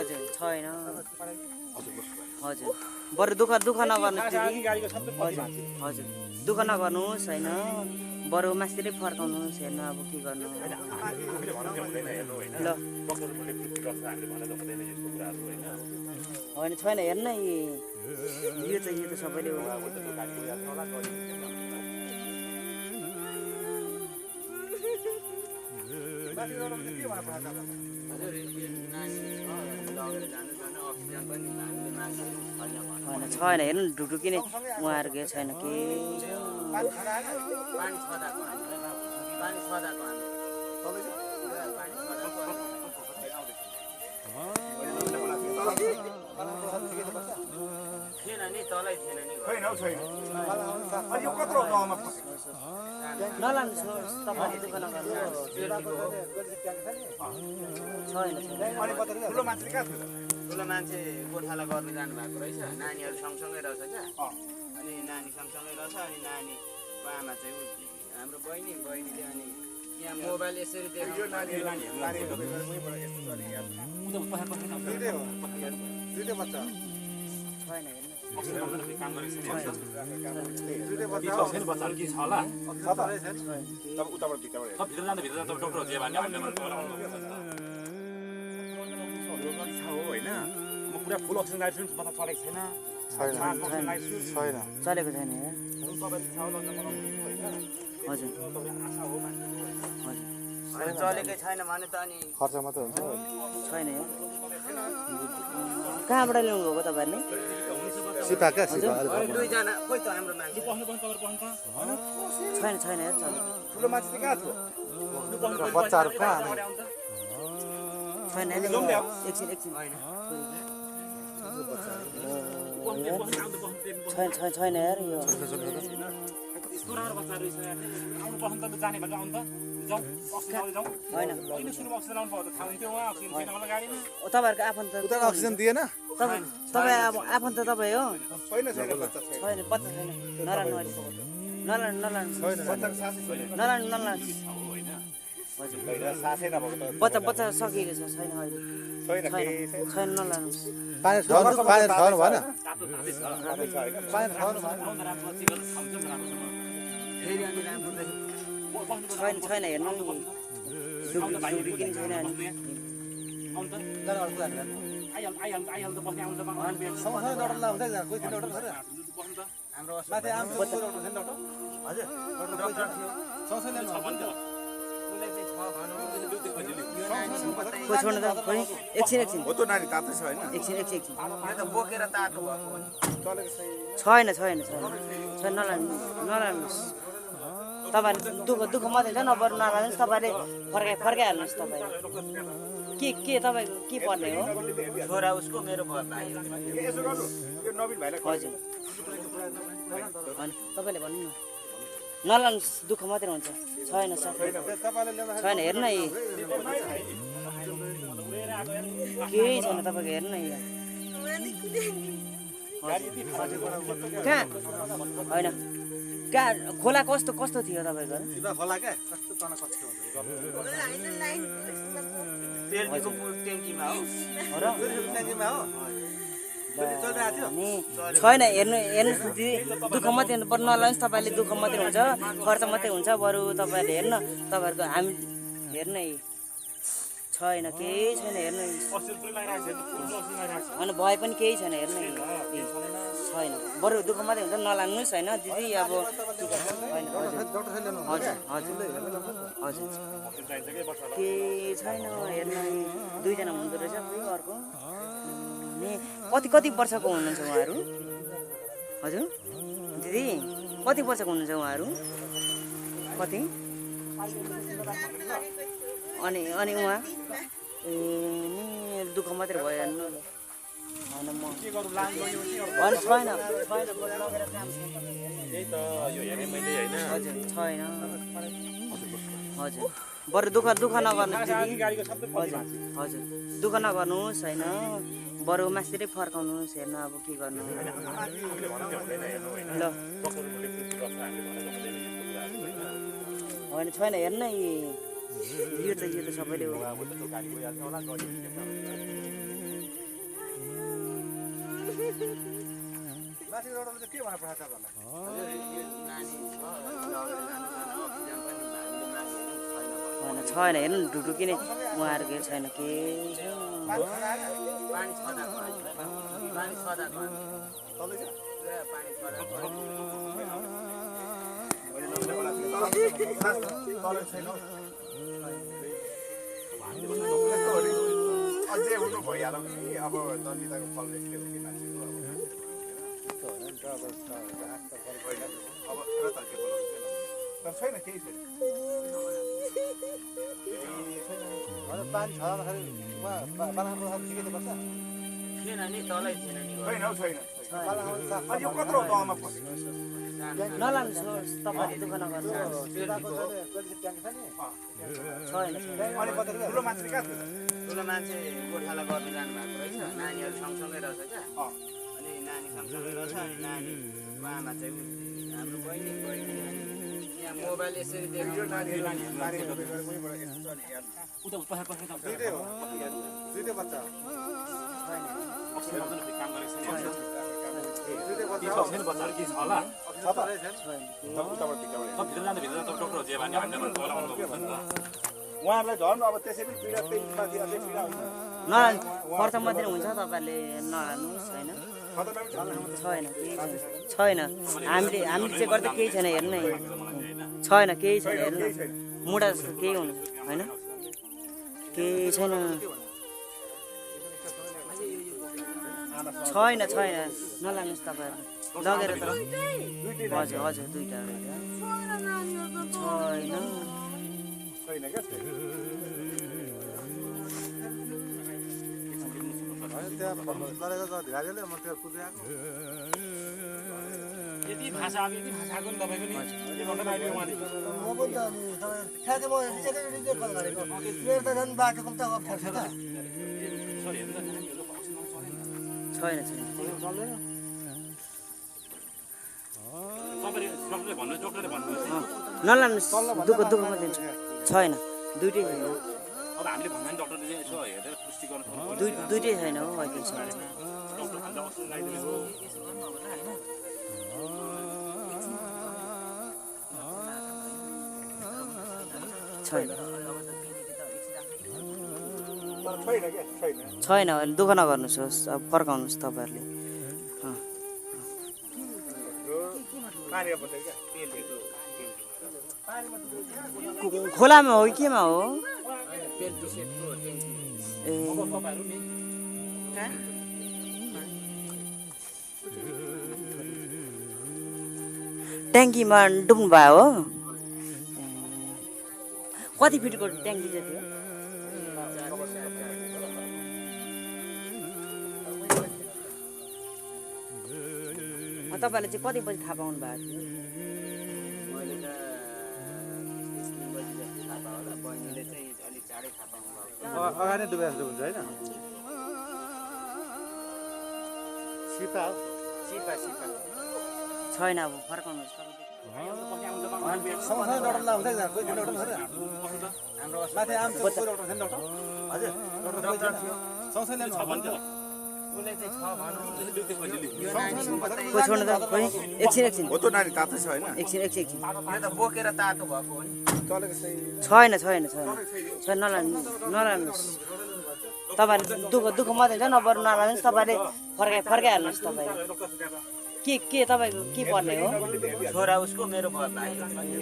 हजुर छैन हजुर बरु दुःख नगर्नु हजुर दुःख नगर्नुहोस् होइन बरु मास्तिरै फर्काउनुहोस् हेर्नु अब के गर्नु ल होइन छैन हेर्न यो त सबैले हो छैन हेर्नु ढुकढुकी नै उहाँहरूको छैन के नलानुहोस् तपाईँले दुःख नगर्नु ठुलो मान्छे गोठाला गर्नु जानु भएको रहेछ नानीहरू सँगसँगै रहेछ क्या अनि नानी सँगसँगै रहेछ अनि नानीको आमा चाहिँ हाम्रो बहिनीले अनि यहाँ मोबाइल यसरी देख्यो पुरा फुल अक्सिजन लाइसेन्स पत्ता चलेको छैन चलेको छैन हजुर चलेकै छैन भने त अनि खर्च मात्रै हुन्छ छैन कहाँबाट ल्याउनु भएको तपाईँहरूले सिपाका दुईजना खोइ त हाम्रो मान्छे छैन ठुलो मान्छे कहाँ थियो बच्चाहरू कहाँ छैन एकछिन छैन यार यो तपाईँहरूको आफन्त अक्सिजन दिएन तपाईँ अब आफन्त तपाईँ हो छैन पत्ता छैन नलानु बच्चा सकिएको छ छैन छैन नलानुहोस् पानी छर्नु भएन छैन हेर्नु छैन छोड्नु त एकछिन हो त नानी तातो छ हैन एकछिन यो त बोकेर तातो भएको छैन नलानुहोस् तपाईँहरू दुःख मात्रै छ नबरु नलानुहोस् तपाईँले फर्काइहाल्नुहोस् तपाईँ के तपाईँको के पर्ने हो छोरा उसको मेरो भाइ यसो गर्नु यो नवीन भाइलाई हजुर तपाईँले भन्नु न नलानुहोस् दुःख मात्रै हुन्छ छैन हेर्नु न केही छैन तपाईँको हेर्नु न कहाँ होइन कहाँ खोला कस्तो थियो तपाईँको छैन हेर्नु दिदी दुःख मात्रै नलानुहोस् तपाईँले दुःख मात्रै हुन्छ खर्च मात्रै हुन्छ बरु तपाईँहरूले हेर्नु तपाईँहरूको हामी हेर्नु छैन केही छैन हेर्नु अनि भए पनि केही छैन हेर्नु छैन बरु दुःख मात्रै हुन्छ नलानुहोस् होइन दिदी अब हजुर केही छैन हेर्नु दुईजना हुँदो रहेछ फेरि अर्को कति वर्षको हुनुहुन्छ उहाँहरू हजुर दिदी कति वर्षको हुनुहुन्छ उहाँहरू कति अनि उहाँ दुःख मात्रै भयो होइन म छैन हजुर छैन हजुर बरु दुःख नगर्नु हजुर दुःख नगर्नुहोस् होइन बरु मास्तिरै फर्काउनुहोस् हेर्नु अब के गर्नु ल होइन छैन हेर्न यो त सबैले हो माथि रोडमा चाहिँ के भनेर पठाएको छ भन्ला हजुर यो नानी छ लगेर जानु अक्सिजन पनि हामीले मागेको छैन छैन हेर्नु न ढुटु किने उहाँहरूको छैन के पानी छँदा पानी छँदा तलै छ पानी छँदा तलै छैन अझै हुनु भइहाल्यो कि अब दलिताको फल देख्ने हो कि मान्छेको अब र त के बोलाउँछ तर छैन केही छैन पानी छ भन्दाखेरि बालाको ठिकै त पर्छ थिएन नि तलै थिएन नि छैन हौ छैन बालाको साफ अनि यो कत्रो गाउँमा पस्यो नलानुहोस् तपाईँले दुःख नगर्नु छैन अनि कता ठुलो मान्छे कहाँ थियो ठुलो मान्छे गोठाला गर्नु जानुभएको रहेछ नानीहरू सँगसँगै रहेछ क्या अनि नानी सँगसँगै रहेछ अनि नानीको आमा चाहिँ हाम्रो बहिनी अनि यहाँ मोबाइल यसरी देख्यो दुईटै हो दुईटै बच्चा हो दुईटै बच्चा बच्चाहरू के छ होला छ त उहाँहरूलाई झन् अब त्यसै पनि पीडा त्यही माथि अझै पीडा हुन्छ नलानु खर्च मात्रै हुन्छ तपाईँले नलानुहोस् होइन छैन केही छैन हामीले चाहिँ गर्दा केही छैन हेर्नु है छैन केही छैन हेर्नु मुढा जस्तो केही हुनु होइन केही छैन छैन छैन नलानुहोस् तपाईँहरू लगेर त हजुर हजुर दुईवटा छैन छैन क्या त्यहाँ लडेको छ धिराजले म त्यो कुदिआएको यति भाषा अब यति भाषाको नि तपाईँको नि के भन्नु अहिले उहाँले म पनि त अनि ठ्याक्कै म सेकेन्डरी कल गरेको मेरो त झन् बाटोको त अप्ठ्यारो छ त छैन छैन तपाईँले भन्नु डक्टरले भन्नुहुन्छ नलानुहोस् दुःख दुःखमा दिन्छ छैन दुइटै छैन अब हामीले भन्दा नि डक्टरले चाहिँ यसो हेरेर पुष्टि गर्नु सक्नु दुइटै छैन हो अहिले छैन डक्टर हामीले अक्सिजन लगाइदिनु हो छैन छैन क्या छैन छैन भने दुःख नगर्नुहोस् अब फर्काउनुहोस् तपाईँहरूले पानी पर्छ क्या खोलामा हो कि केमा हो ए ट्याङ्कीमा डुब्नु भयो हो कति फिटको ट्याङ्की चाहिँ थियो तपाईँहरूले चाहिँ कति बजी थाहा पाउनु भएको थियो मैले त 3 बजी जस्तो थाहा पाएँ होला बहिनीले चाहिँ अलिक चाँडै थाहा पाउनु भएको अगाडि डुबे जस्तो हुन्छ होइन सिपा हो सिपा छैन अब फर्काउनुहोस् सँगसँगै डक्टर ला हुन्छ नि कोही डक्टर छ माथि आम कोही डक्टर छैन डक्टर हजुर डक्टर सँगसँगै ल्याउनु छ उसले चाहिँ छ भनौँ कोही छोड्नु त कोही एकछिन हो त नानी तातो छ होइन एकछिन यो त बोकेर तातो भएको हो नि चलेको चाहिँ छैन नलानुहोस् तपाईँहरूले दुःख मात्रै हुन्छ नबरु नलानुहोस् तपाईँले फर्काइहाल्नुहोस् तपाईँ के तपाईँको के पर्ने हो छोरा उसको मेरो भाइ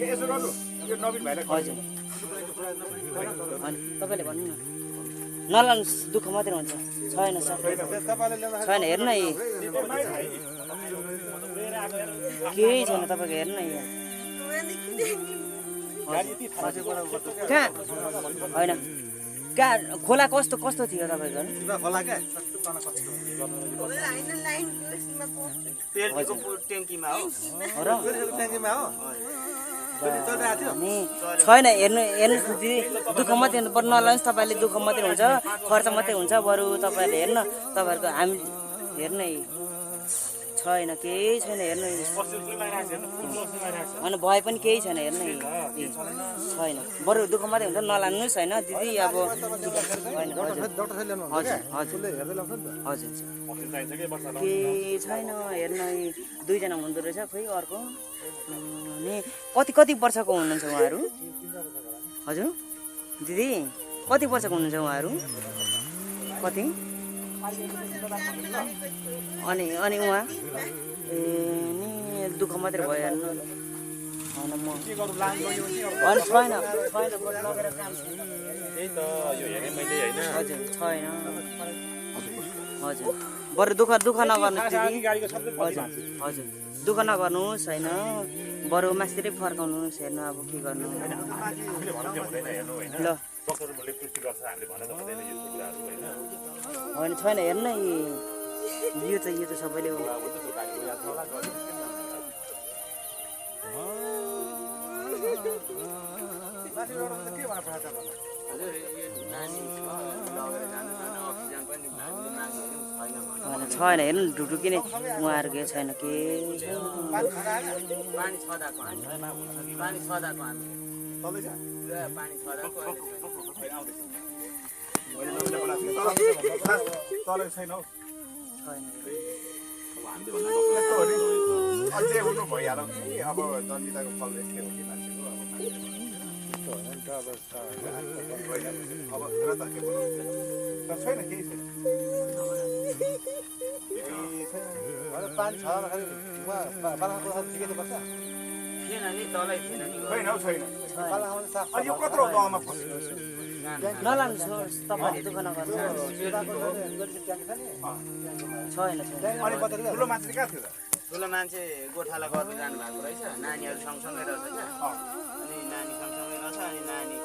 यसो गर्नु यो नवीन भाइलाई हजुर अनि तपाईँले भन्नु न नलानुहोस् दुःख मात्रै हुन्छ छैन सर तपाईँले ल्याउँदा छैन हेर्नु न यी केही छैन तपाईँको हेर्नु न यहाँ कहाँ होइन कहाँ खोला कस्तो थियो तपाईँको खोला क्या पेल्टीको ट्याङ्कीमा हो र ट्याङ्कीमा हो चलिरहेको थियो नि छैन हेर्नुहोस् दिदी दुःख मात्रै नलानुहोस् तपाईँले दुःख मात्रै हुन्छ खर्च मात्रै हुन्छ बरु तपाईँहरूले हेर्नु तपाईँहरूको हामी हेर्नु छैन केही छैन हेर्नु अनि भए पनि केही छैन हेर्नु छैन बरु दुःख मात्रै हुन्छ नलानुहोस् होइन दिदी अब होइन हजुर हजुर हजुर हजुर केही छैन हेर्नु दुईजना हुँदो रहेछ खोइ अर्को अनि कति वर्षको हुनुहुन्छ उहाँहरू हजुर दिदी कति वर्षको हुनुहुन्छ उहाँहरू कति अनि उहाँ ए नि दुःख मात्रै भयो हेर्नु होइन म होइन छैन लगेर काम हजुर छैन हजुर बरु दुःख नगर्नुहोस् दिदी हजुर हजुर दुःख नगर्नुहोस् होइन बरु मास्तिरै फर्काउनुहोस् हेर्नु अब के गर्नु ल होइन छैन हेर्नु यो त सबैले छैन हेर्नु ढुकढुकी नै उहाँहरू के छैन के पानी छदाको पानी छदाको छैन हौ छैन अझै हुनु भइहाल्यो कि अब जनताको फल यस्तै हो कि मान्छेको अब र त के बोलाउँछ तर छैन केही छैन पानी छ बालाको ठिकै त पर्छ थिएन नि तलै थिएन नि छैन हौ छैन बालाको साफ अनि यो कत्रो गाउँमा पस्यो नलानुहोस् तपाईँले दुःख नगर्नुहोस् छैन अनि ठुलो मान्छे कहाँ थियो त ठुलो मान्छे गोठाला गर्नु जानुभएको रहेछ नानीहरू सँगसँगै रहेछ क्या अनि नानी सँगसँगै रहेछ अनि नानी